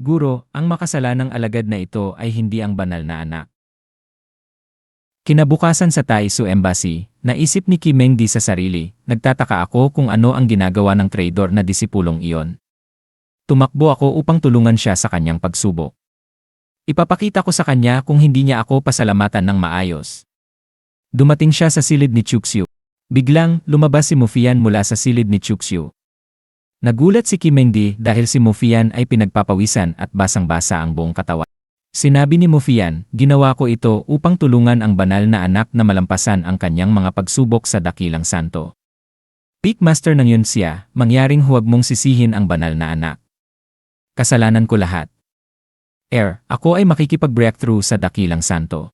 Guro, ang makasalanang alagad na ito ay hindi ang banal na anak. Kinabukasan sa Taisu Embassy, naisip ni Kim Mengdi sa sarili, nagtataka ako kung ano ang ginagawa ng traidor na disipulong iyon. Tumakbo ako upang tulungan siya sa kanyang pagsubok. Ipapakita ko sa kanya kung hindi niya ako pasalamatan ng maayos. Dumating siya sa silid ni Chuxiu. Biglang, lumabas si Mufian mula sa silid ni Chuxiu. Nagulat si Kim Mengdi dahil si Mufian ay pinagpapawisan at basang-basa ang buong katawan. Sinabi ni Mufian, ginawa ko ito upang tulungan ang banal na anak na malampasan ang kanyang mga pagsubok sa dakilang santo. Peak Master ng yun siya, mangyaring huwag mong sisihin ang banal na anak. Kasalanan ko lahat. Ako ay makikipag-breakthrough sa dakilang santo.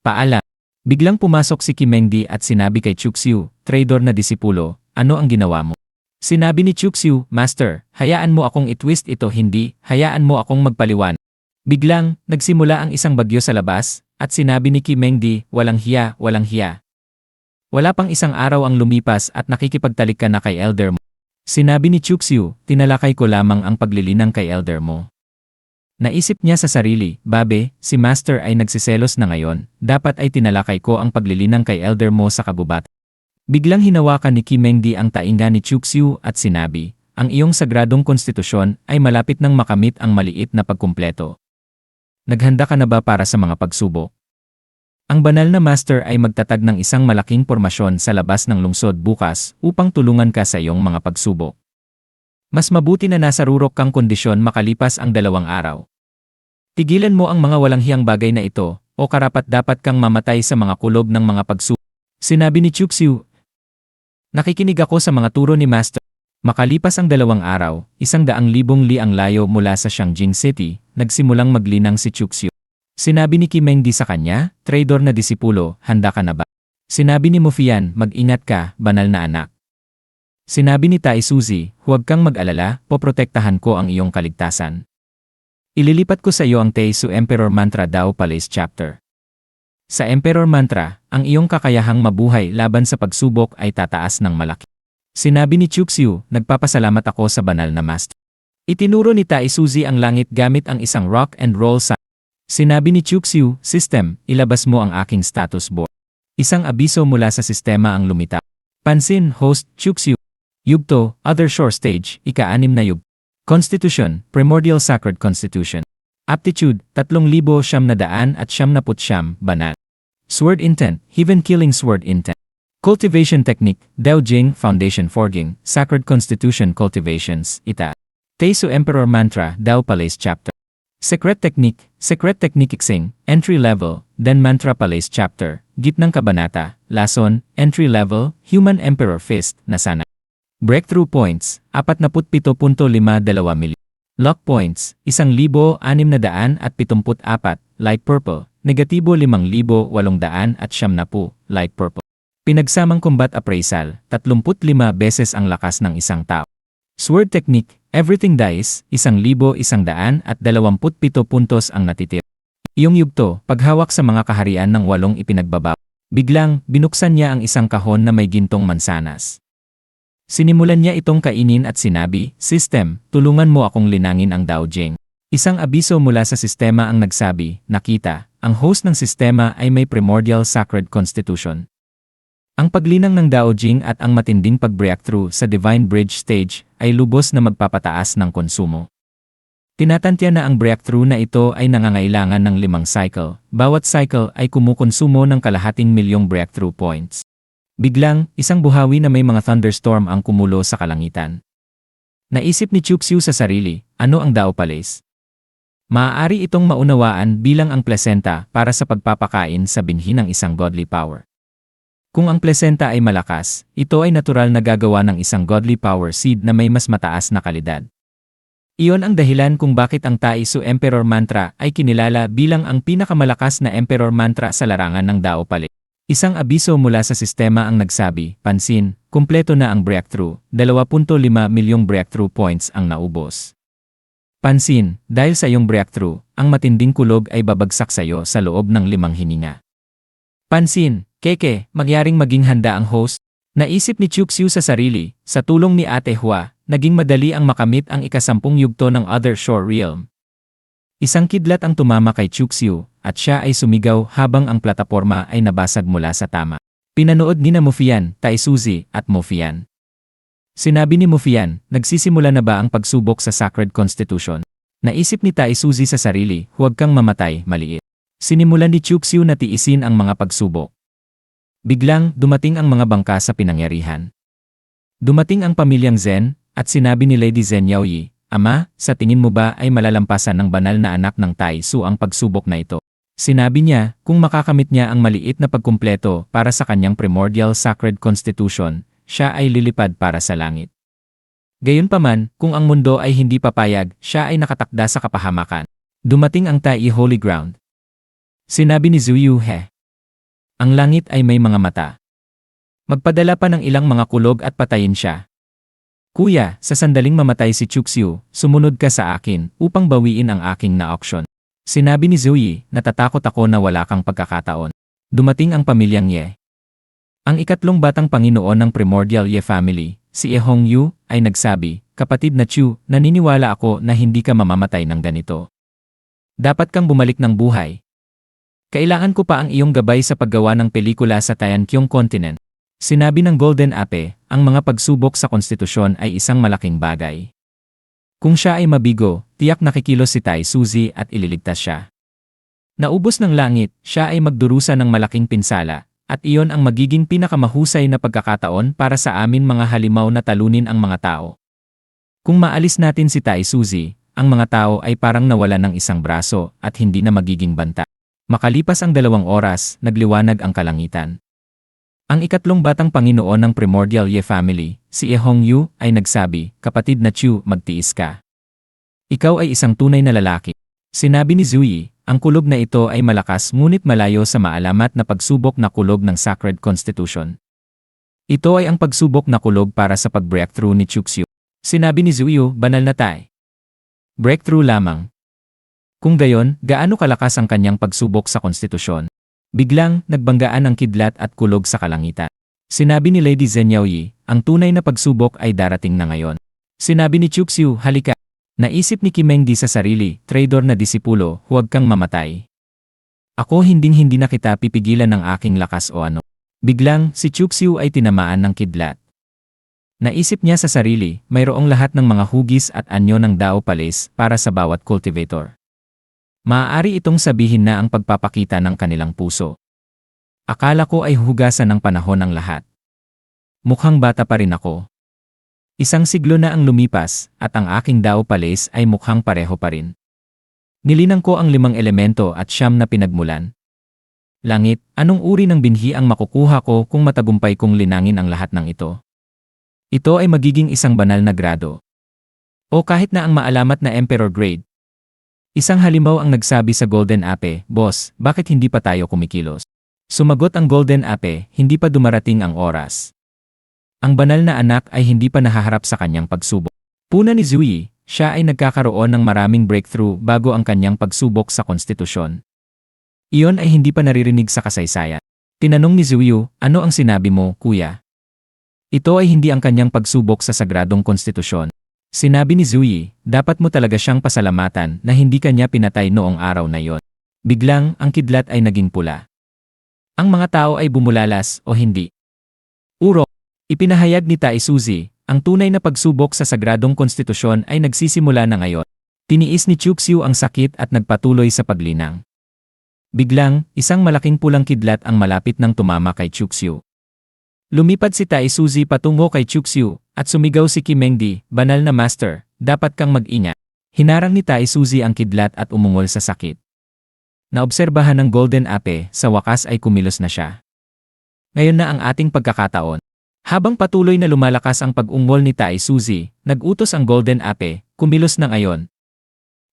Paalam. Biglang pumasok si Kim Mengdi at sinabi kay Chuxiu, traidor na disipulo, ano ang ginawa mo? Sinabi ni Chuxiu, Master, hayaan mo akong itwist ito hindi, hayaan mo akong magpaliwan. Biglang, nagsimula ang isang bagyo sa labas, at sinabi ni Kim Mengdi, walang hiya, walang hiya. Wala pang isang araw ang lumipas at nakikipagtalik ka na kay elder mo. Sinabi ni Chuxiu, tinalakay ko lamang ang paglilinang kay elder mo. Naisip niya sa sarili, babe, si Master ay nagsiselos na ngayon, dapat ay tinalakay ko ang paglilinang kay elder mo sa kabubat. Biglang hinawakan ni Kim Mengdi ang tainga ni Chuxiu at sinabi, ang iyong sagradong konstitusyon ay malapit nang makamit ang maliit na pagkumpleto. Naghanda ka na ba para sa mga pagsubok? Ang banal na master ay magtatag ng isang malaking pormasyon sa labas ng lungsod bukas upang tulungan ka sa iyong mga pagsubok. Mas mabuti na nasa rurok kang kondisyon makalipas ang 2 araw. Tigilan mo ang mga walang hiyang bagay na ito o karapat-dapat kang mamatay sa mga kulob ng mga pagsubok. Sinabi ni Chuxiu, nakikinig ako sa mga turo ni Master. Makalipas ang 2 araw, 100,000 li ang layo mula sa Xiangjing City, nagsimulang maglinang si Chuxiu. Sinabi ni Kim Mengdi sa kanya, traidor na disipulo, handa ka na ba? Sinabi ni Mufian, mag-ingat ka, banal na anak. Sinabi ni Tai Suzy, huwag kang mag-alala, poprotektahan ko ang iyong kaligtasan. Ililipat ko sa iyo ang Taisu Emperor Mantra Dao Palace Chapter. Sa Emperor Mantra, ang iyong kakayahang mabuhay laban sa pagsubok ay tataas ng malaki. Sinabi ni Chuxiu, nagpapasalamat ako sa banal na master. Itinuro ni Tai Suzy ang langit gamit ang isang rock and roll sign. Sinabi ni Chuxiu, system, ilabas mo ang aking status board. Isang abiso mula sa sistema ang lumitaw. Pansin, host, Chuxiu. Yugto, other shore stage, ika-6 na yugto. Constitution, primordial sacred constitution. Aptitude, 3,999, banal. Sword intent, heaven killing sword intent. Cultivation technique, Dao Jing Foundation Forging, Sacred Constitution Cultivations, Ita. Taisu Emperor Mantra, Dao Palace Chapter. Secret technique Xing, Entry Level, Den Mantra Palace Chapter, Gitnang Kabanata, Lason, Entry Level, Human Emperor Fist, Nasana. Breakthrough Points, 47.52 milyon. Lock Points, 1,674, Light Purple, negatibo 5,870, Light Purple. Pinagsamang combat appraisal, 35 beses ang lakas ng isang tao. Sword technique, everything dies, 1,127 puntos ang natitira. Iyong yugto, paghawak sa mga kaharian ng 8 ipinagbaba. Biglang, binuksan niya ang isang kahon na may gintong mansanas. Sinimulan niya itong kainin at sinabi, System, tulungan mo akong linangin ang Dao Jing. Isang abiso mula sa sistema ang nagsabi, nakita, ang host ng sistema ay may primordial sacred constitution. Ang paglinang ng Dao Jing at ang matinding pag-breakthrough sa Divine Bridge Stage ay lubos na magpapataas ng konsumo. Tinatantya na ang breakthrough na ito ay nangangailangan ng 5 cycle. Bawat cycle ay kumukonsumo ng 250,000 breakthrough points. Biglang, isang buhawi na may mga thunderstorm ang kumulo sa kalangitan. Naisip ni Chuxiu sa sarili, ano ang Dao Palace? Maaari itong maunawaan bilang ang placenta para sa pagpapakain sa binhi ng isang godly power. Kung ang placenta ay malakas, ito ay natural na gagawa ng isang godly power seed na may mas mataas na kalidad. Iyon ang dahilan kung bakit ang Taisu Emperor Mantra ay kinilala bilang ang pinakamalakas na Emperor Mantra sa larangan ng Dao Palace. Isang abiso mula sa sistema ang nagsabi, pansin, kumpleto na ang breakthrough, 2.5 milyong breakthrough points ang naubos. Pansin, dahil sa iyong breakthrough, ang matinding kulog ay babagsak sa iyo sa loob ng 5 hininga. Pansin, Keke, magyaring maging handa ang host. Naisip ni Chuxiu sa sarili, sa tulong ni Ate Hua, naging madali ang makamit ang ika-10 yugto ng Other Shore Realm. Isang kidlat ang tumama kay Chuxiu at siya ay sumigaw habang ang plataporma ay nabasag mula sa tama. Pinanood ni Mufian, Taisuzi at Mufian. Sinabi ni Mufian, nagsisimula na ba ang pagsubok sa Sacred Constitution? Naisip ni Taisuzi sa sarili, huwag kang mamatay, maliit. Sinimulan ni Chuxiu na tiisin ang mga pagsubok. Biglang, dumating ang mga bangka sa pinangyarihan. Dumating ang pamilyang Zen, at sinabi ni Lady Zhen Yaoyi, Ama, sa tingin mo ba ay malalampasan ng banal na anak ng Tai Su ang pagsubok na ito? Sinabi niya, kung makakamit niya ang maliit na pagkumpleto para sa kanyang primordial sacred constitution, siya ay lilipad para sa langit. Gayunpaman, kung ang mundo ay hindi papayag, siya ay nakatakda sa kapahamakan. Dumating ang Tai Holy Ground. Sinabi ni Zuyu He. Ang langit ay may mga mata. Magpadala pa ng ilang mga kulog at patayin siya. Kuya, sa sandaling mamatay si Chuxiu, sumunod ka sa akin upang bawiin ang aking na-auction. Sinabi ni Zuyi, natatakot ako na wala kang pagkakataon. Dumating ang pamilyang Ye. Ang ikatlong batang Panginoon ng Primordial Ye family, si E Hongyu, ay nagsabi, Kapatid na Chu, naniniwala ako na hindi ka mamamatay ng ganito. Dapat kang bumalik ng buhay. Kailangan ko pa ang iyong gabay sa paggawa ng pelikula sa Tianqiong Continent. Sinabi ng Golden Ape, ang mga pagsubok sa konstitusyon ay isang malaking bagay. Kung siya ay mabigo, tiyak nakikilos si Taisuzi at ililigtas siya. Naubos ng langit, siya ay magdurusa ng malaking pinsala, at iyon ang magiging pinakamahusay na pagkakataon para sa amin mga halimaw na talunin ang mga tao. Kung maalis natin si Taisuzi, ang mga tao ay parang nawala ng isang braso at hindi na magiging banta. Makalipas ang 2 oras, nagliwanag ang kalangitan. Ang ikatlong batang Panginoon ng Primordial Ye family, si E Hongyu, ay nagsabi, Kapatid na Chu, magtiis ka. Ikaw ay isang tunay na lalaki. Sinabi ni Zuyi, ang kulog na ito ay malakas ngunit malayo sa maalamat na pagsubok na kulog ng Sacred Constitution. Ito ay ang pagsubok na kulog para sa pag-breakthrough ni Chuxiu. Sinabi ni Zuyu, banal na tay. Breakthrough lamang. Kung gayon, gaano kalakas ang kanyang pagsubok sa konstitusyon? Biglang, nagbanggaan ang kidlat at kulog sa kalangitan. Sinabi ni Lady Zhen Yaoyi, ang tunay na pagsubok ay darating na ngayon. Sinabi ni Chuxiu, halika. Naisip ni Kimengdi sa sarili, traitor na disipulo, huwag kang mamatay. Ako hinding-hindi na kita pipigilan ng aking lakas o ano. Biglang, si Chuxiu ay tinamaan ng kidlat. Naisip niya sa sarili, mayroong lahat ng mga hugis at anyo ng Dao Palace para sa bawat cultivator. Maaari itong sabihin na ang pagpapakita ng kanilang puso. Akala ko ay hugasan ng panahon ang lahat. Mukhang bata pa rin ako. Isang siglo na ang lumipas, at ang aking Dao Palace ay mukhang pareho pa rin. Nilinang ko ang 5 elemento at 9 na pinagmulan. Langit, anong uri ng binhi ang makukuha ko kung matagumpay kong linangin ang lahat ng ito? Ito ay magiging isang banal na grado. O kahit na ang maalamat na Emperor Grade. Isang halimaw ang nagsabi sa Golden Ape, Boss, bakit hindi pa tayo kumikilos? Sumagot ang Golden Ape, hindi pa dumarating ang oras. Ang banal na anak ay hindi pa nahaharap sa kanyang pagsubok. Puna ni Zuyi, siya ay nagkakaroon ng maraming breakthrough bago ang kanyang pagsubok sa konstitusyon. Iyon ay hindi pa naririnig sa kasaysayan. Tinanong ni Zuyu, ano ang sinabi mo, kuya? Ito ay hindi ang kanyang pagsubok sa sagradong konstitusyon. Sinabi ni Zuyi, dapat mo talaga siyang pasalamatan na hindi kanya pinatay noong araw na yon. Biglang, ang kidlat ay naging pula. Ang mga tao ay bumulalas o hindi. Uro, ipinahayag ni Taisuzi, ang tunay na pagsubok sa sagradong konstitusyon ay nagsisimula na ngayon. Tiniis ni Chuxiu ang sakit at nagpatuloy sa paglinang. Biglang, isang malaking pulang kidlat ang malapit ng tumama kay Chuxiu. Lumipad si Taisuzi patungo kay Chuxiu, at sumigaw si Kimengdi, banal na master, dapat kang mag-ingat. Hinarang ni Taisuzi ang kidlat at umungol sa sakit. Naobserbahan ng Golden Ape, sa wakas ay kumilos na siya. Ngayon na ang ating pagkakataon. Habang patuloy na lumalakas ang pag-ungol ni Taisuzi, nag-utos ang Golden Ape, kumilos na ngayon.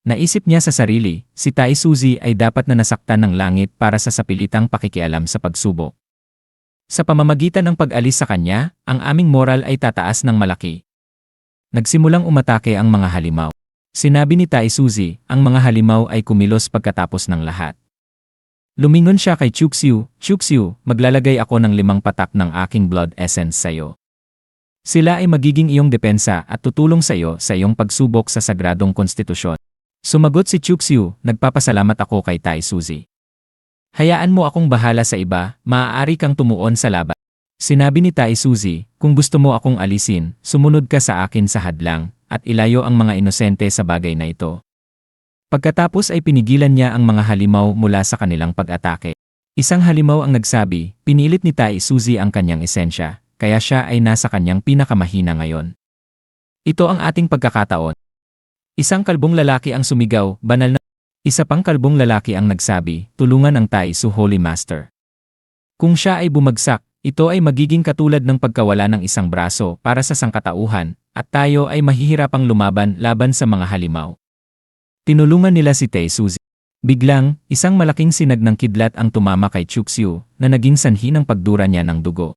Naisip niya sa sarili, si Taisuzi ay dapat na nasaktan ng langit para sa sapilitang pakikialam sa pagsubok. Sa pamamagitan ng pag-alis sa kanya, ang aming moral ay tataas ng malaki. Nagsimulang umatake ang mga halimaw. Sinabi ni Taisuzi, ang mga halimaw ay kumilos pagkatapos ng lahat. Lumingon siya kay Chuxiu, Chuxiu, maglalagay ako ng 5 patak ng aking blood essence sa iyo. Sila ay magiging iyong depensa at tutulong sa iyo sa iyong pagsubok sa sagradong konstitusyon. Sumagot si Chuxiu, nagpapasalamat ako kay Tai Suzy. Hayaan mo akong bahala sa iba, maaari kang tumuon sa laban. Sinabi ni Tai Suzy, kung gusto mo akong alisin, sumunod ka sa akin sa hadlang, at ilayo ang mga inosente sa bagay na ito. Pagkatapos ay pinigilan niya ang mga halimaw mula sa kanilang pag-atake. Isang halimaw ang nagsabi, pinilit ni Tai Suzy ang kanyang esensya, kaya siya ay nasa kanyang pinakamahina ngayon. Ito ang ating pagkakataon. Isang kalbong lalaki ang sumigaw, banal na. Isa pang kalbong lalaki ang nagsabi, tulungan ang Tai Su Holy Master. Kung siya ay bumagsak, ito ay magiging katulad ng pagkawala ng isang braso para sa sangkatauhan, at tayo ay mahihirapang lumaban laban sa mga halimaw. Tinulungan nila si Tai Suzy. Biglang, isang malaking sinag ng kidlat ang tumama kay Chuxiu na naging sanhi ng pagdura niya ng dugo.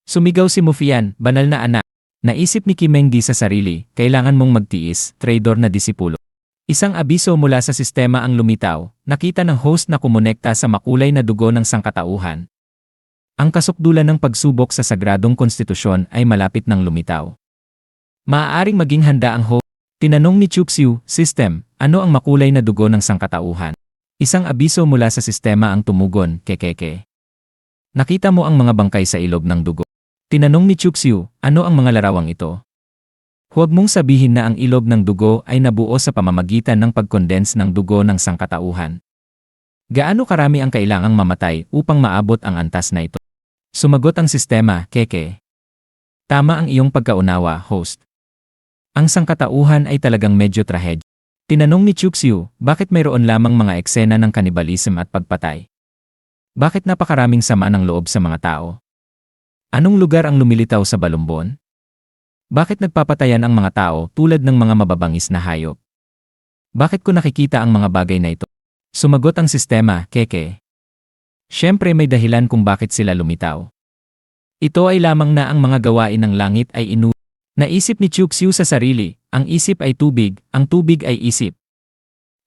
Sumigaw si Mufian, banal na anak. Naisip ni Kimengdi sa sarili, kailangan mong magtiis, traidor na disipulo. Isang abiso mula sa sistema ang lumitaw, nakita ng host na kumonekta sa makulay na dugo ng sangkatauhan. Ang kasukdulan ng pagsubok sa sagradong konstitusyon ay malapit ng lumitaw. Maaaring maging handa ang host. Tinanong ni Chuxiu, system, ano ang makulay na dugo ng sangkatauhan? Isang abiso mula sa sistema ang tumugon, kekeke. Nakita mo ang mga bangkay sa ilog ng dugo. Tinanong ni Chuxiu, ano ang mga larawang ito? Huwag mong sabihin na ang ilog ng dugo ay nabuo sa pamamagitan ng pagkondense ng dugo ng sangkatauhan. Gaano karami ang kailangang mamatay upang maabot ang antas na ito? Sumagot ang sistema, keke. Tama ang iyong pagkaunawa, host. Ang sangkatauhan ay talagang medyo trahedya. Tinanong ni Chuxiu, bakit mayroon lamang mga eksena ng kanibalism at pagpatay? Bakit napakaraming sama ng loob sa mga tao? Anong lugar ang lumilitaw sa balumbon? Bakit nagpapatayan ang mga tao tulad ng mga mababangis na hayop? Bakit ko nakikita ang mga bagay na ito? Sumagot ang sistema, keke. Siyempre may dahilan kung bakit sila lumitaw. Ito ay lamang na ang mga gawain ng langit ay Naisip ni Chuxiu sa sarili, ang isip ay tubig, ang tubig ay isip.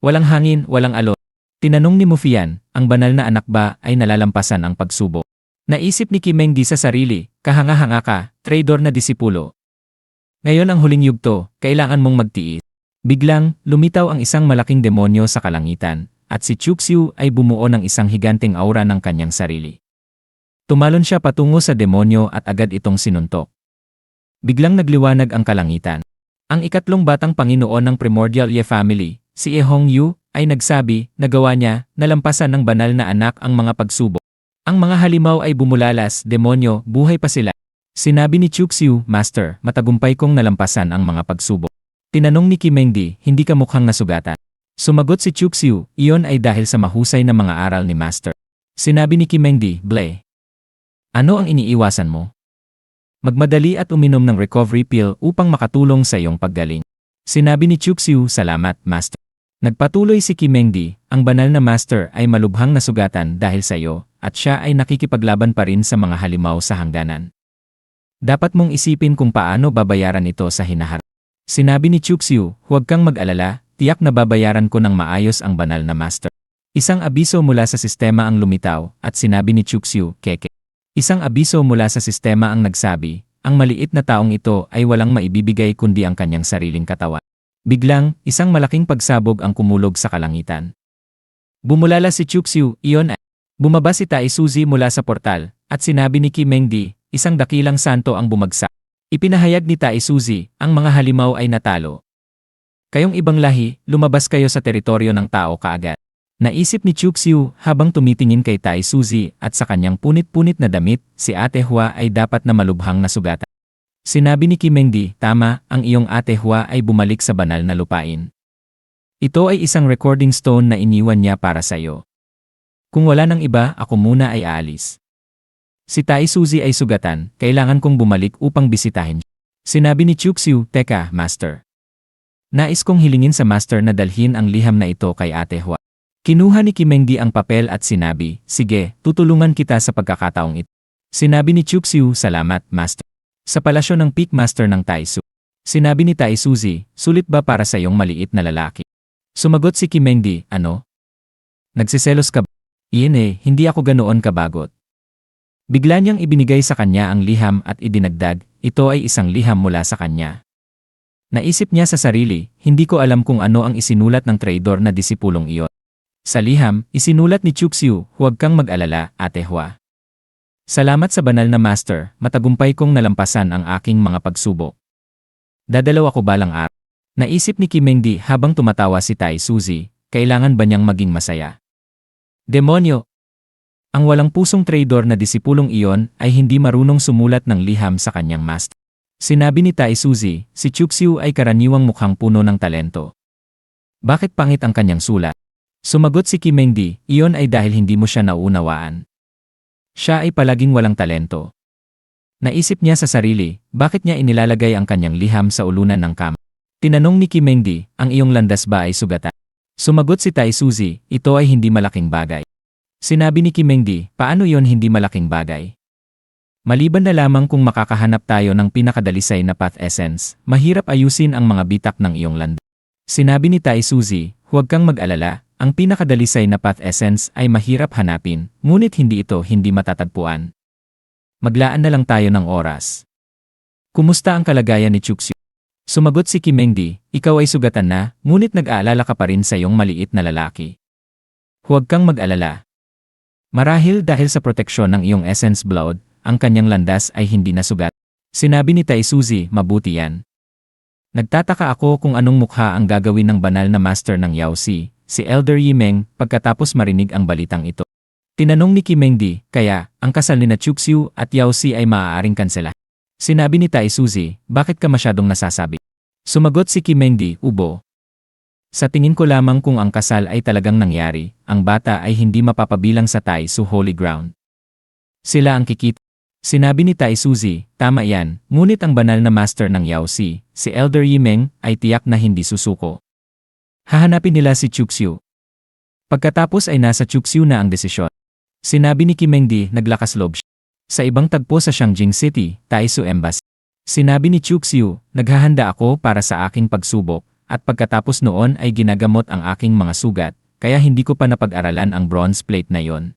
Walang hangin, walang alon. Tinanong ni Mufian, ang banal na anak ba ay nalalampasan ang pagsubok? Naisip ni Kimengdi sa sarili, kahanga-hanga ka, traidor na disipulo. Ngayon ang huling yugto, kailangan mong magtiis. Biglang, lumitaw ang isang malaking demonyo sa kalangitan, at si Chuxiu ay bumuo ng isang higanteng aura ng kanyang sarili. Tumalon siya patungo sa demonyo at agad itong sinuntok. Biglang nagliwanag ang kalangitan. Ang ikatlong batang Panginoon ng Primordial Ye Family, si E Hong Yu, ay nagsabi, nagawa niya, nalampasan ng banal na anak ang mga pagsubok. Ang mga halimaw ay bumulalas, demonyo, buhay pa sila. Sinabi ni Chuxiu, Master, matagumpay kong nalampasan ang mga pagsubok. Tinanong ni Kimengdi, hindi ka mukhang nasugatan. Sumagot si Chuxiu, iyon ay dahil sa mahusay na mga aral ni Master. Sinabi ni Kimengdi, Ble. Ano ang iniiwasan mo? Magmadali at uminom ng recovery pill upang makatulong sa iyong paggaling. Sinabi ni Chuxiu, salamat, Master. Nagpatuloy si Kimengdi, ang banal na Master ay malubhang nasugatan dahil sa iyo, at siya ay nakikipaglaban pa rin sa mga halimaw sa hangganan. Dapat mong isipin kung paano babayaran ito sa hinaharap. Sinabi ni Chuxiu, huwag kang mag-alala, tiyak na babayaran ko ng maayos ang banal na Master. Isang abiso mula sa sistema ang lumitaw, at sinabi ni Chuxiu, keke. Isang abiso mula sa sistema ang nagsabi, ang maliit na taong ito ay walang maibibigay kundi ang kanyang sariling katawan. Biglang, isang malaking pagsabog ang kumulog sa kalangitan. Bumulala si Chuxiu, iyon ay. Bumaba si Tai Suzy mula sa portal, at sinabi ni Kimengdi, isang dakilang santo ang bumagsak. Ipinahayag ni Tai Suzy, ang mga halimaw ay natalo. Kayong ibang lahi, lumabas kayo sa teritoryo ng tao kaagad. Naisip ni Chuxiu habang tumitingin kay Tai Suzy at sa kanyang punit-punit na damit, si Ate Hua ay dapat na malubhang nasugatan. Sinabi ni Kimengdi, tama, ang iyong Ate Hua ay bumalik sa banal na lupain. Ito ay isang recording stone na iniwan niya para sa iyo. Kung wala nang iba, ako muna ay aalis. Si Tai Suzy ay sugatan, kailangan kong bumalik upang bisitahin. Sinabi ni Chuxiu, teka, Master. Nais kong hilingin sa Master na dalhin ang liham na ito kay Ate Hua. Kinuha ni Kimengdi ang papel at sinabi, sige, tutulungan kita sa pagkakataong ito. Sinabi ni Chuxiu, salamat, Master. Sa palasyo ng Peak Master ng Tai Su. Sinabi ni Tai Suzy, sulit ba para sa iyong maliit na lalaki? Sumagot si Kimengdi, ano? Nagsiselos ka ba? Iyon hindi ako ganoon kabagot. Bigla niyang ibinigay sa kanya ang liham at idinagdag, ito ay isang liham mula sa kanya. Naisip niya sa sarili, hindi ko alam kung ano ang isinulat ng traidor na disipulong iyon. Sa liham, isinulat ni Chuxiu, huwag kang mag-alala, Ate Hua. Salamat sa banal na master, matagumpay kong nalampasan ang aking mga pagsubok. Dadalaw ako balang araw. Naisip ni Kimengdi habang tumatawa si Tai Suzy, kailangan ba niyang maging masaya? Demonyo! Ang walang pusong traidor na disipulong iyon ay hindi marunong sumulat ng liham sa kanyang master. Sinabi ni Tai Suzy, si Chuxiu ay karaniwang mukhang puno ng talento. Bakit pangit ang kanyang sulat? Sumagot si Kimengdi, iyon ay dahil hindi mo siya nauunawaan. Siya ay palaging walang talento. Naisip niya sa sarili, bakit niya inilalagay ang kanyang liham sa ulunan ng kama? Tinanong ni Kimengdi, ang iyong landas ba ay sugatan? Sumagot si Tai Suzy, ito ay hindi malaking bagay. Sinabi ni Kimengdi, paano iyon hindi malaking bagay? Maliban na lamang kung makakahanap tayo ng pinakadalisay na path essence, mahirap ayusin ang mga bitak ng iyong landas. Sinabi ni Tai Suzy, huwag kang mag-alala, ang pinakadalisay na path essence ay mahirap hanapin, ngunit hindi matatagpuan. Maglaan na lang tayo ng oras. Kumusta ang kalagayan ni Chuxiu? Sumagot si Kimengdi, ikaw ay sugatan na, ngunit nag-aalala ka pa rin sa iyong maliit na lalaki. Huwag kang mag-alala. Marahil dahil sa proteksyon ng iyong essence blood, ang kanyang landas ay hindi nasugat. Sinabi ni Tai Suzy, mabuti yan. Nagtataka ako kung anong mukha ang gagawin ng banal na master ng Yaozi, si Elder Yimeng, pagkatapos marinig ang balitang ito. Tinanong ni Kimengdi, kaya, ang kasal ni Chuxiu at Yaozi ay maaaring kansela. Sinabi ni Tai Suzy, bakit ka masyadong nasasabi? Sumagot si Kimengdi, ubo. Sa tingin ko lamang kung ang kasal ay talagang nangyari, ang bata ay hindi mapapabilang sa Tai Su Holy Ground. Sila ang kikita. Sinabi ni Tai Suzy, tama yan, ngunit ang banal na master ng Yaozi, si Elder Yimeng, ay tiyak na hindi susuko. Hahanapin nila si Chuxiu. Pagkatapos ay nasa Chuxiu na ang desisyon. Sinabi ni Kimengdi, naglakas loob siya. Sa ibang tagpo sa Shangjing City, Taisu Embassy. Sinabi ni Chuxiu, naghahanda ako para sa aking pagsubok, at pagkatapos noon ay ginagamot ang aking mga sugat, kaya hindi ko pa napag-aralan ang bronze plate na yon.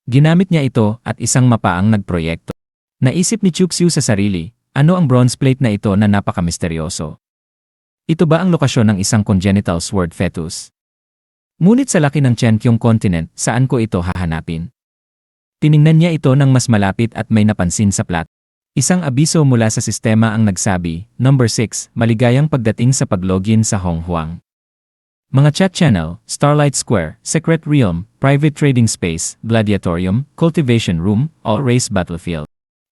Ginamit niya ito at isang mapaang nagproyekto. Naisip ni Chuxiu sa sarili, ano ang bronze plate na ito na napakamisteryoso? Ito ba ang lokasyon ng isang congenital sword fetus? Ngunit sa laki ng Chenkyong continent, saan ko ito hahanapin? Tiningnan niya ito ng mas malapit at may napansin sa plat. Isang abiso mula sa sistema ang nagsabi, Number 6, maligayang pagdating sa paglogin sa Hong Huang. Mga chat channel, Starlight Square, Secret Realm, Private Trading Space, Gladiatorium, Cultivation Room, All-Race Battlefield.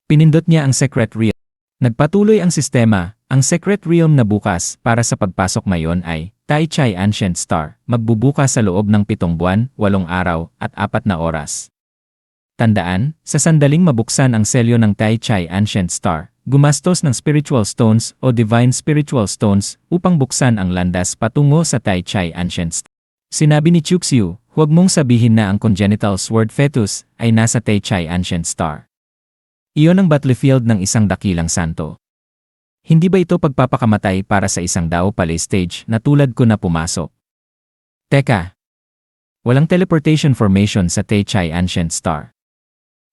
Pinindot niya ang Secret Realm. Nagpatuloy ang sistema, ang Secret Realm na bukas para sa pagpasok ngayon ay Tai Chai Ancient Star, magbubukas sa loob ng 7 buwan, 8 araw, at 4 na oras. Tandaan, sa sandaling mabuksan ang selyo ng Tai Chai Ancient Star, gumastos ng Spiritual Stones o Divine Spiritual Stones upang buksan ang landas patungo sa Tai Chai Ancient Star. Sinabi ni Chuxiu, huwag mong sabihin na ang congenital sword fetus ay nasa Tai Chai Ancient Star. Iyon ang battlefield ng isang dakilang santo. Hindi ba ito pagpapakamatay para sa isang Dao Pale stage na tulad ko na pumasok? Teka! Walang teleportation formation sa Tai Chai Ancient Star.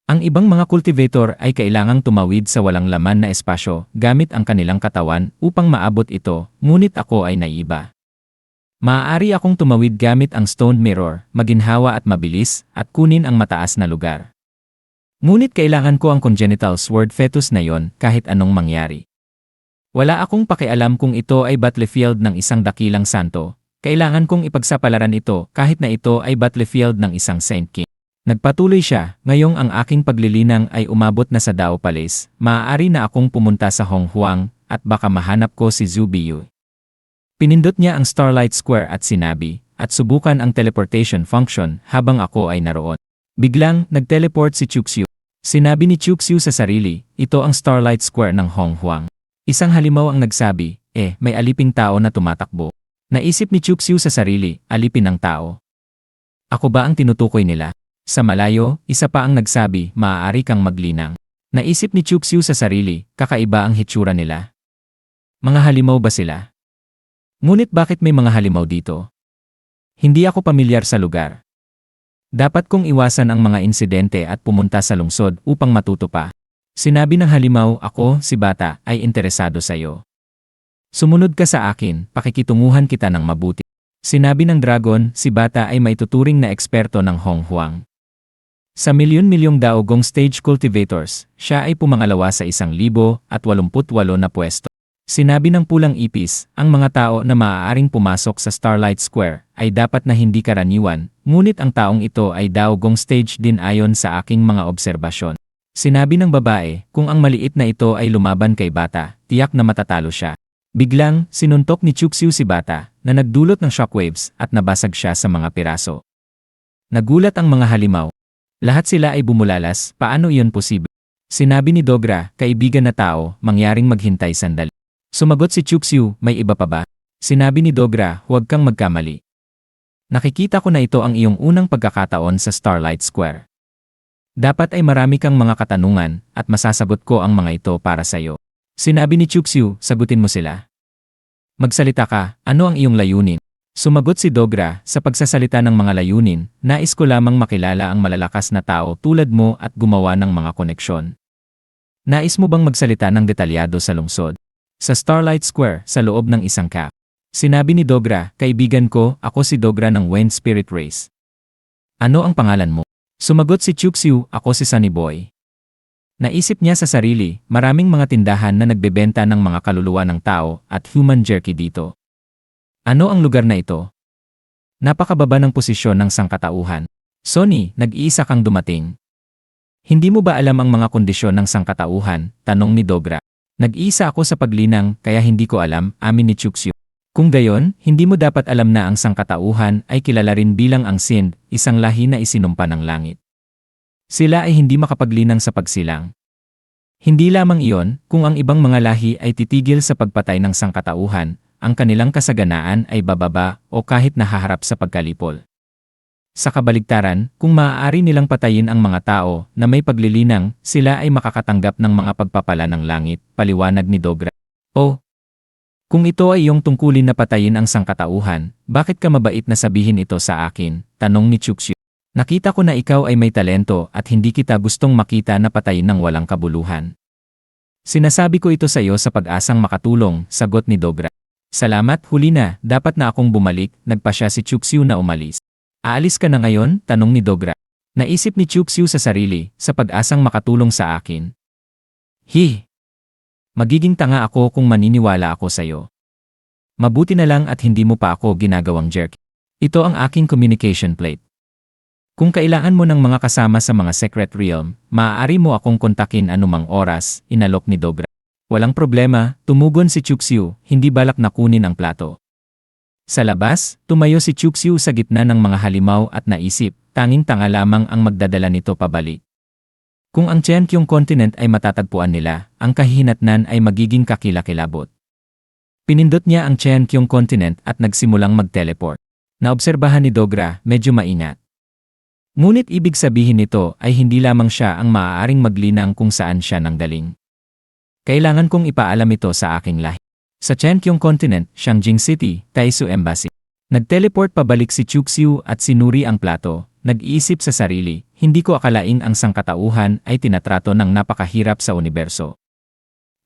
Ang ibang mga cultivator ay kailangang tumawid sa walang laman na espasyo gamit ang kanilang katawan upang maabot ito, ngunit ako ay naiba. Maaari akong tumawid gamit ang stone mirror, maginhawa at mabilis, at kunin ang mataas na lugar. Ngunit kailangan ko ang congenital sword fetus na yon kahit anong mangyari. Wala akong pakialam kung ito ay battlefield ng isang dakilang santo, kailangan kong ipagsapalaran ito kahit na ito ay battlefield ng isang Saint King. Nagpatuloy siya, ngayong ang aking paglilinang ay umabot na sa Dao Palace, maaari na akong pumunta sa Hong Huang, at baka mahanap ko si Zhu Biyu. Pinindot niya ang Starlight Square at sinabi, at subukan ang teleportation function habang ako ay naroon. Biglang, nag-teleport si Chuxiu. Sinabi ni Chuxiu sa sarili, ito ang Starlight Square ng Hong Huang. Isang halimaw ang nagsabi, may aliping tao na tumatakbo. Naisip ni Chuxiu sa sarili, alipin ng tao. Ako ba ang tinutukoy nila? Sa malayo, isa pa ang nagsabi, maaari kang maglinang. Naisip ni Chuxiu sa sarili, kakaiba ang hitsura nila. Mga halimaw ba sila? Ngunit bakit may mga halimaw dito? Hindi ako pamilyar sa lugar. Dapat kong iwasan ang mga insidente at pumunta sa lungsod upang matuto pa. Sinabi ng halimaw, ako, si Bata, ay interesado sa iyo. Sumunod ka sa akin, pakikitunguhan kita ng mabuti. Sinabi ng dragon, si Bata ay maituturing na eksperto ng Hong Huang. Sa milyon-milyong daugong stage cultivators, siya ay pumangalawa sa 1,088 na pwesto. Sinabi ng pulang ipis, ang mga tao na maaaring pumasok sa Starlight Square ay dapat na hindi karaniwan, ngunit ang taong ito ay daugong stage din ayon sa aking mga obserbasyon. Sinabi ng babae, kung ang maliit na ito ay lumaban kay Bata, tiyak na matatalo siya. Biglang, sinuntok ni Chuxiu si Bata, na nagdulot ng shockwaves at nabasag siya sa mga piraso. Nagulat ang mga halimaw. Lahat sila ay bumulalas, paano iyon posible? Sinabi ni Dogra, kaibigan na tao, mangyaring maghintay sandali. Sumagot si Chuxiu, may iba pa ba? Sinabi ni Dogra, huwag kang magkamali. Nakikita ko na ito ang iyong unang pagkakataon sa Starlight Square. Dapat ay marami kang mga katanungan, at masasagot ko ang mga ito para sa iyo. Sinabi ni Chuxiu, sagutin mo sila. Magsalita ka, ano ang iyong layunin? Sumagot si Dogra, sa pagsasalita ng mga layunin, nais ko lamang makilala ang malalakas na tao tulad mo at gumawa ng mga koneksyon. Nais mo bang magsalita ng detalyado sa lungsod? Sa Starlight Square, sa loob ng isang cap. Sinabi ni Dogra, kaibigan ko, ako si Dogra ng Wind Spirit Race. Ano ang pangalan mo? Sumagot si Chuxiu, ako si Sunny Boy. Naisip niya sa sarili, maraming mga tindahan na nagbebenta ng mga kaluluwa ng tao at human jerky dito. Ano ang lugar na ito? Napakababa ng posisyon ng sangkatauhan. Sonny, nag-iisa kang dumating. Hindi mo ba alam ang mga kondisyon ng sangkatauhan? Tanong ni Dogra. Nag-iisa ako sa paglinang, kaya hindi ko alam, amin ni Chuxiu. Kung gayon, hindi mo dapat alam na ang sangkatauhan ay kilala rin bilang ang Sind, isang lahi na isinumpa ng langit. Sila ay hindi makapaglinang sa pagsilang. Hindi lamang iyon, kung ang ibang mga lahi ay titigil sa pagpatay ng sangkatauhan, ang kanilang kasaganaan ay bababa o kahit nahaharap sa pagkalipol. Sa kabaligtaran, kung maaari nilang patayin ang mga tao na may paglilinang, sila ay makakatanggap ng mga pagpapala ng langit, paliwanag ni Dogra. Oh! Kung ito ay iyong tungkulin na patayin ang sangkatauhan, bakit ka mabait na sabihin ito sa akin? Tanong ni Chuxiu. Nakita ko na ikaw ay may talento at hindi kita gustong makita na patayin ng walang kabuluhan. Sinasabi ko ito sa iyo sa pag-asang makatulong, sagot ni Dogra. Salamat, huli na, dapat na akong bumalik, nagpasya si Chuxiu na umalis. Aalis ka na ngayon? Tanong ni Dogra. Naisip ni Chuxiu sa sarili, sa pag-asang makatulong sa akin. Magiging tanga ako kung maniniwala ako sa iyo. Mabuti na lang at hindi mo pa ako ginagawang jerk. Ito ang aking communication plate. Kung kailangan mo ng mga kasama sa mga secret realm, maaari mo akong kontakin anumang oras, inalok ni Dogra. Walang problema, tumugon si Chuxiu, hindi balak na kunin ang plato. Sa labas, tumayo si Chuxiu sa gitna ng mga halimaw at naisip, tanging tanga lamang ang magdadala nito pabalik. Kung ang Qianqiong continent ay matatagpuan nila, ang kahihinatnan ay magiging kakilakilabot. Pinindot niya ang Qianqiong continent at nagsimulang mag-teleport. Naobserbahan ni Dogra, medyo maingat. Ngunit ibig sabihin nito ay hindi lamang siya ang maaaring maglinang kung saan siya nanggaling. Kailangan kong ipaalam ito sa aking lahi. Sa Qianqiong continent, Shangjing City, Taisu Embassy. Nag-teleport pabalik si Chuxiu at sinuri ang plato, nag-iisip sa sarili, hindi ko akalaing ang sangkatauhan ay tinatrato ng napakahirap sa universo.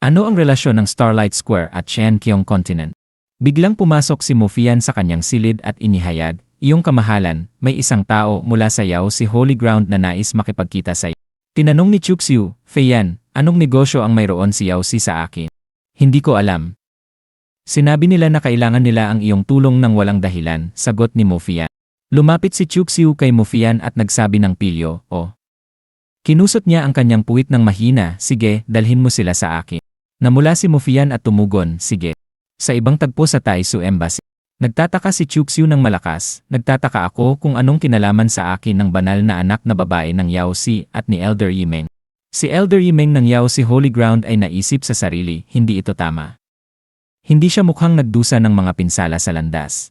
Ano ang relasyon ng Starlight Square at Qianqiong continent? Biglang pumasok si Mufian sa kanyang silid at inihayag, iyong kamahalan, may isang tao mula sa Yao si Holy Ground na nais makipagkita sa iyo. Tinanong ni Chuxiu, Feiyan, anong negosyo ang mayroon si Yao si sa akin? Hindi ko alam. Sinabi nila na kailangan nila ang iyong tulong ng walang dahilan, sagot ni Mufian. Lumapit si Chuxiu kay Mufian at nagsabi ng pilyo, oh. Kinusot niya ang kanyang puwit ng mahina, sige, dalhin mo sila sa akin. Namula si Mufian at tumugon, sige. Sa ibang tagpo sa Taisu Embassy. Nagtataka si Chuxiu ng malakas, nagtataka ako kung anong kinalaman sa akin ng banal na anak na babae ng Yao Si at ni Elder Yimeng. Si Elder Yimeng ng Yao Si Holy Ground ay naisip sa sarili, hindi ito tama. Hindi siya mukhang nagdusa ng mga pinsala sa landas.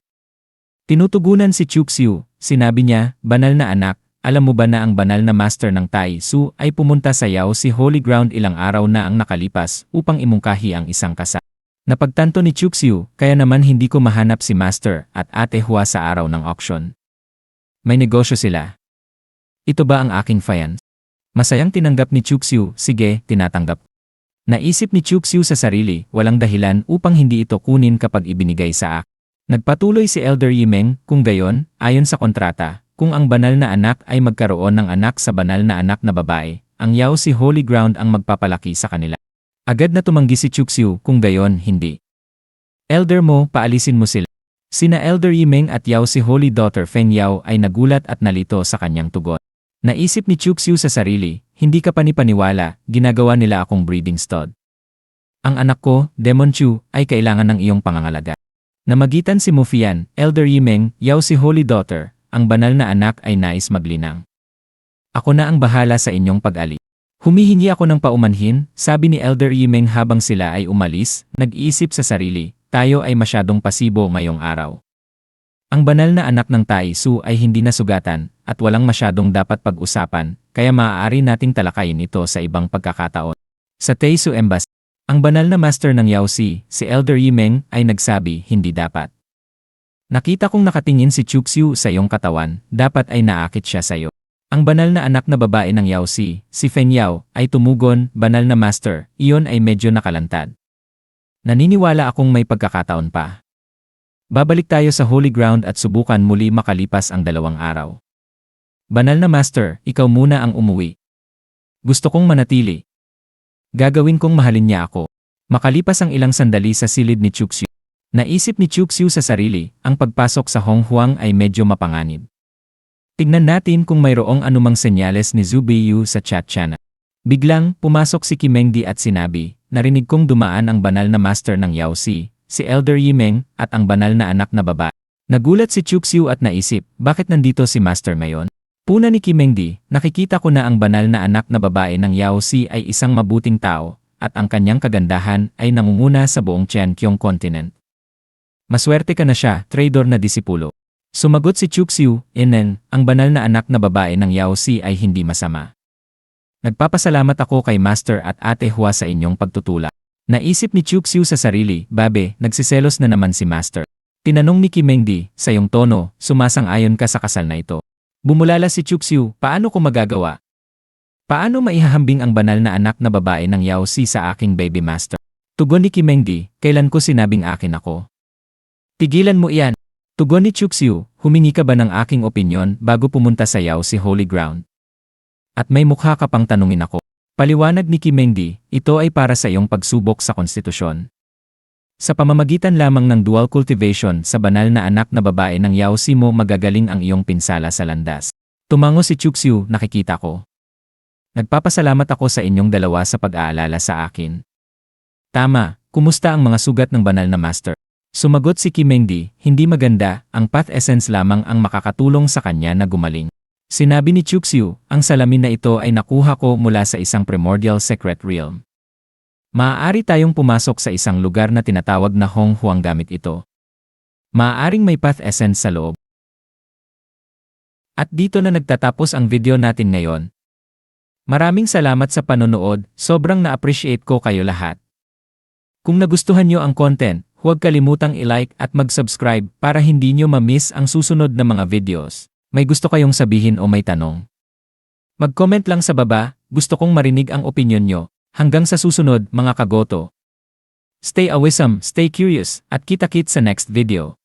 Tinutugunan si Chuxiu, sinabi niya, banal na anak, alam mo ba na ang banal na master ng Tai Su ay pumunta sa Yao Si Holy Ground ilang araw na ang nakalipas upang imungkahi ang isang kasal. Napagtanto ni Chuxiu, kaya naman hindi ko mahanap si Master at Ate Hua sa araw ng auction. May negosyo sila. Ito ba ang aking faience? Masayang tinanggap ni Chuxiu, sige, tinatanggap. Naisip ni Chuxiu sa sarili, walang dahilan upang hindi ito kunin kapag ibinigay sa akin. Nagpatuloy si Elder Yimeng, kung gayon, ayon sa kontrata, kung ang banal na anak ay magkaroon ng anak sa banal na anak na babae, ang Yao si Holy Ground ang magpapalaki sa kanila. Agad na tumanggi si Chuxiu, kung gayon, hindi. Elder mo, paalisin mo sila. Sina Elder Yimeng at Yao si Holy Daughter Feng Yao ay nagulat at nalito sa kanyang tugon. Naisip ni Chuxiu sa sarili, hindi ka panipaniwala, ginagawa nila akong breeding stud. Ang anak ko, Demon Chu, ay kailangan ng iyong pangangalaga. Namagitan si Mufian, Elder Yimeng, Yao si Holy Daughter, ang banal na anak ay nais maglinang. Ako na ang bahala sa inyong pag-ali. Humihingi ako ng paumanhin, sabi ni Elder Yimeng habang sila ay umalis, nag-iisip sa sarili, tayo ay masyadong pasibo ngayong araw. Ang banal na anak ng Tai Su ay hindi nasugatan, at walang masyadong dapat pag-usapan, kaya maaari nating talakayin ito sa ibang pagkakataon. Sa Taesu Embassy, ang banal na master ng Yaosi, si Elder Yimeng, ay nagsabi, hindi dapat. Nakita kong nakatingin si Chuxiu sa iyong katawan, dapat ay naakit siya sa iyo. Ang banal na anak na babae ng Yaosi, si Feng Yao, ay tumugon, banal na master, iyon ay medyo nakalantad. Naniniwala akong may pagkakataon pa. Babalik tayo sa Holy Ground at subukan muli makalipas ang 2 araw. Banal na master, ikaw muna ang umuwi. Gusto kong manatili. Gagawin kong mahalin niya ako. Makalipas ang ilang sandali sa silid ni Chuxiu. Naisip ni Chuxiu sa sarili, ang pagpasok sa Hong Huang ay medyo mapanganib. Tignan natin kung mayroong anumang senyales ni Zhu Beiyu sa chat channel. Biglang, pumasok si Kimengdi at sinabi, narinig kong dumaan ang banal na master ng Yaosi, si Elder Yimeng, at ang banal na anak na babae. Nagulat si Chuxiu at naisip, bakit nandito si master ngayon? Puna ni Kimengdi, nakikita ko na ang banal na anak na babae ng Yaosi ay isang mabuting tao, at ang kanyang kagandahan ay nangunguna sa buong Qianqiong continent. Maswerte ka na siya, traidor na disipulo. Sumagot si Chuxiu, Inen, ang banal na anak na babae ng Yaosi ay hindi masama. Nagpapasalamat ako kay Master at Ate Hua sa inyong pagtutulak. Naisip ni Chuxiu sa sarili, babe, nagsiselos na naman si Master. Tinanong ni Kimengdi, sa iyong tono, sumasang-ayon ka sa kasal na ito. Bumulala si Chuxiu, paano ko magagawa? Paano maihahambing ang banal na anak na babae ng Yaosi sa aking baby master? Tugon ni Kimengdi, kailan ko sinabing akin ako? Tigilan mo iyan. Tugon ni Chuxiu, humingi ka ba ng aking opinyon bago pumunta sa Yaosi Holy Ground? At may mukha ka pang tanungin ako. Paliwanag ni Kimengdi, ito ay para sa iyong pagsubok sa konstitusyon. Sa pamamagitan lamang ng dual cultivation sa banal na anak na babae ng Yaosi mo magagaling ang iyong pinsala sa landas. Tumango si Chuxiu, nakikita ko. Nagpapasalamat ako sa inyong dalawa sa pag-aalala sa akin. Tama, kumusta ang mga sugat ng banal na master? Sumagot si Kimengdi, hindi maganda, ang path essence lamang ang makakatulong sa kanya na gumaling. Sinabi ni Chuxiu, ang salamin na ito ay nakuha ko mula sa isang primordial secret realm. Maaari tayong pumasok sa isang lugar na tinatawag na Hong Huang gamit ito. Maaaring may path essence sa loob. At dito na nagtatapos ang video natin ngayon. Maraming salamat sa panonood, sobrang na-appreciate ko kayo lahat. Kung nagustuhan nyo ang content, huwag kalimutang i-like at mag-subscribe para hindi nyo ma-miss ang susunod na mga videos. May gusto kayong sabihin o may tanong? Mag-comment lang sa baba, gusto kong marinig ang opinyon nyo. Hanggang sa susunod, mga kagoto. Stay awesome, stay curious, at kita-kits sa next video.